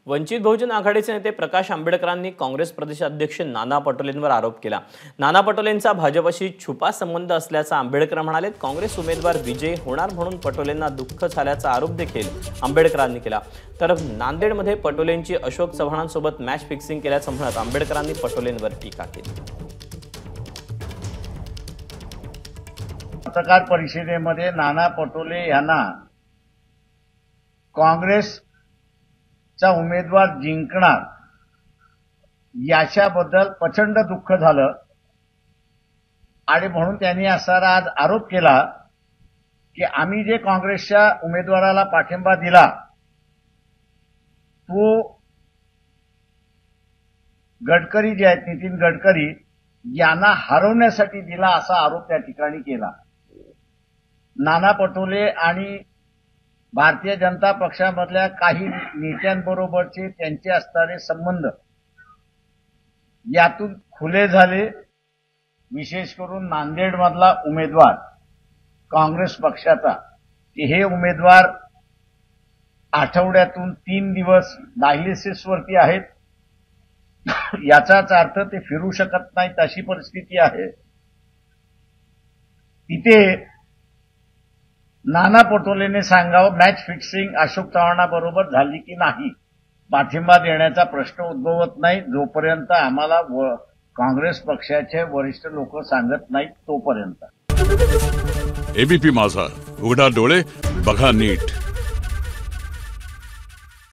वंचित बहुजन आघाडीचे नेते प्रकाश आंबेडकरांनी काँग्रेस प्रदेशाध्यक्ष नाना पटोलेंवर आरोप केला। नाना पटोलेंचा भाजपशी छुपा संबंध असल्याचा आंबेडकर म्हणाले। काँग्रेस उमेदवार विजयी होणार म्हणून पटोलेंना दुःख झाल्याचा आरोप देखील आंबेडकरांनी केला। तर नांदेडमध्ये पटोलेंची अशोक चव्हाणांसोबत मॅच फिक्सिंग केल्याचं म्हणत आंबेडकरांनी पटोलेंवर टीका केली। पत्रकार परिषदेमध्ये नाना पटोले यांना काँग्रेसचा उमेदवार जिंकणार याच्याबद्दल प्रचंड दुःख झालं आणि म्हणून त्यांनी असा आज आरोप केला की आम्ही जे काँग्रेसच्या उमेदवाराला पाठिंबा दिला तो गडकरी जे आहेत नितीन गडकरी यांना हरवण्यासाठी दिला असा आरोप त्या ठिकाणी केला। नाना पटोले आणि भारतीय जनता पक्षामधल्या काही नेत्यांबरोबरचे त्यांचे असणारे संबंध यातून खुले झाले। विशेष करून नांदेडमधला उमेदवार काँग्रेस पक्षाचा की हे उमेदवार आठवड्यातून 3 दिवस डायलिसिसवरती आहेत, याचाच अर्थ ते फिरू शकत नाहीत अशी परिस्थिती आहे। तिथे नाना पटोलेने सांगावं मॅच फिक्सिंग अशोक चव्हाणाबरोबर झाली की नाही, पाठिंबा देण्याचा प्रश्न उद्भवत नाही जोपर्यंत आम्हाला काँग्रेस पक्षाचे वरिष्ठ लोक सांगत नाहीत तोपर्यंत। एबीपी माझा, उघडा डोळे बघा नीट।